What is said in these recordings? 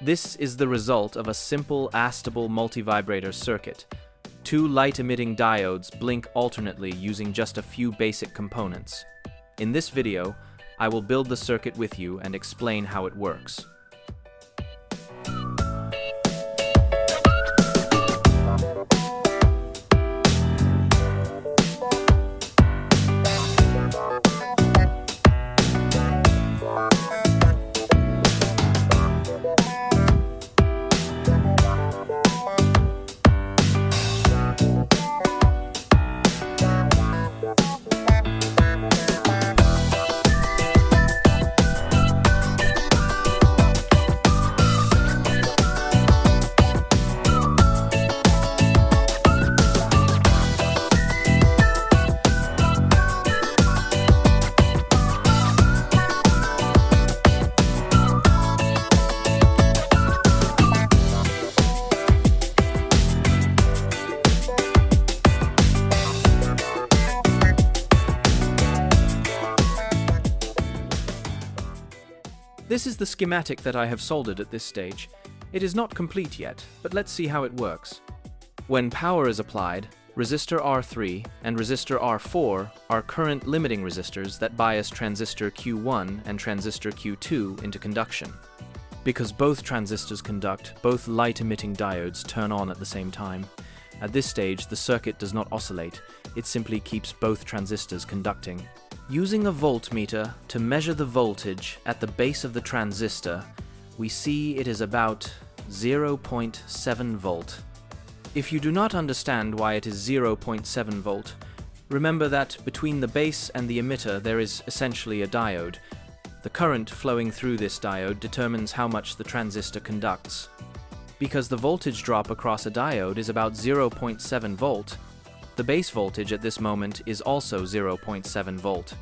This is the result of a simple Astable multivibrator circuit. Two light-emitting diodes blink alternately using just a few basic components. In this video, I will build the circuit with you and explain how it works. This is the schematic that I have soldered at this stage. It is not complete yet, but let's see how it works. When power is applied, resistor R3 and resistor R4 are current limiting resistors that bias transistor Q1 and transistor Q2 into conduction. Because both transistors conduct, both light-emitting diodes turn on at the same time. At this stage, the circuit does not oscillate, it simply keeps both transistors conducting. Using a voltmeter to measure the voltage at the base of the transistor, we see it is about 0.7 volt. If you do not understand why it is 0.7 volt, remember that between the base and the emitter there is essentially a diode. The current flowing through this diode determines how much the transistor conducts. Because the voltage drop across a diode is about 0.7 volt, the base voltage at this moment is also 0.7 volt.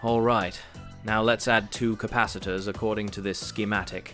Alright, now let's add two capacitors according to this schematic.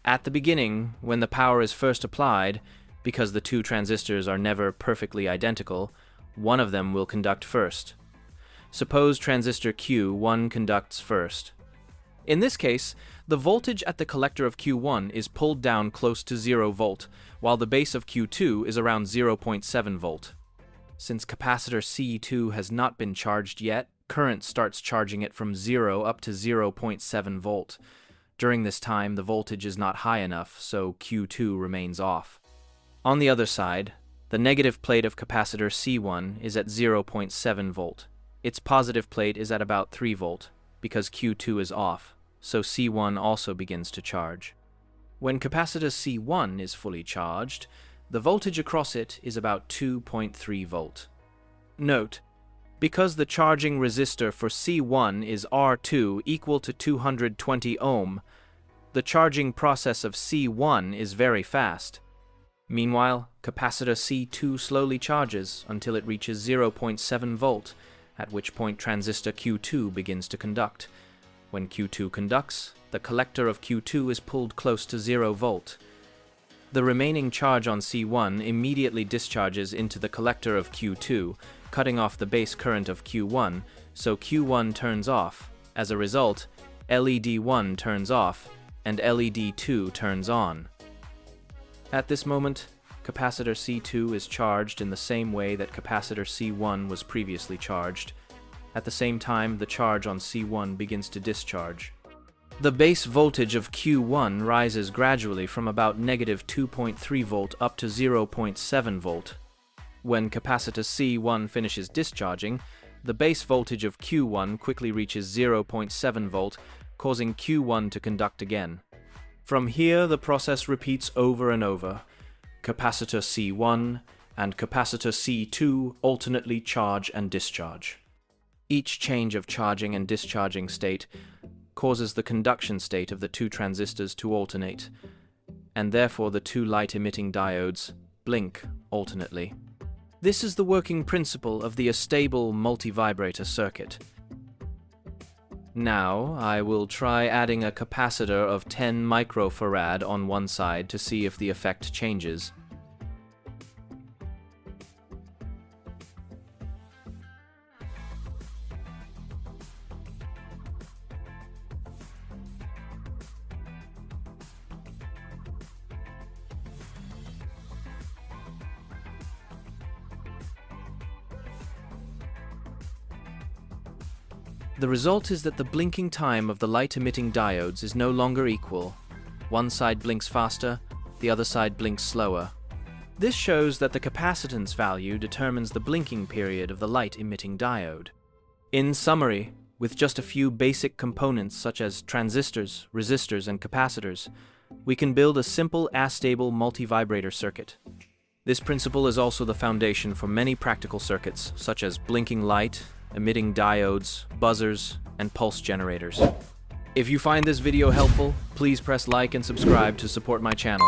At the beginning, when the power is first applied, because the two transistors are never perfectly identical, one of them will conduct first. Suppose transistor Q1 conducts first. In this case, the voltage at the collector of Q1 is pulled down close to 0 volt, while the base of Q2 is around 0.7 volt. Since capacitor C2 has not been charged yet, current starts charging it from 0 up to 0.7 volt. During this time, the voltage is not high enough, so Q2 remains off. On the other side, the negative plate of capacitor C1 is at 0.7 volt. Its positive plate is at about 3 volt, because Q2 is off, so C1 also begins to charge. When capacitor C1 is fully charged, the voltage across it is about 2.3 volt. Note, because the charging resistor for C1 is R2 equal to 220 ohm, the charging process of C1 is very fast. Meanwhile, capacitor C2 slowly charges until it reaches 0.7 volt, at which point transistor Q2 begins to conduct. When Q2 conducts, the collector of Q2 is pulled close to 0 volt. The remaining charge on C1 immediately discharges into the collector of Q2, cutting off the base current of Q1, so Q1 turns off. As a result, LED 1 turns off, and LED 2 turns on. At this moment, capacitor C2 is charged in the same way that capacitor C1 was previously charged. At the same time, the charge on C1 begins to discharge. The base voltage of Q1 rises gradually from about -2.3 volt up to 0.7 volt. When capacitor C1 finishes discharging, the base voltage of Q1 quickly reaches 0.7 volt, causing Q1 to conduct again. From here, the process repeats over and over. Capacitor C1 and capacitor C2 alternately charge and discharge. Each change of charging and discharging state causes the conduction state of the two transistors to alternate, and therefore the two light-emitting diodes blink alternately. This is the working principle of the Astable Multivibrator circuit. Now, I will try adding a capacitor of 10 microfarad on one side to see if the effect changes. The result is that the blinking time of the light-emitting diodes is no longer equal. One side blinks faster, the other side blinks slower. This shows that the capacitance value determines the blinking period of the light-emitting diode. In summary, with just a few basic components such as transistors, resistors, and capacitors, we can build a simple astable multivibrator circuit. This principle is also the foundation for many practical circuits, such as blinking light, emitting diodes, buzzers, and pulse generators. If you find this video helpful, please press like and subscribe to support my channel.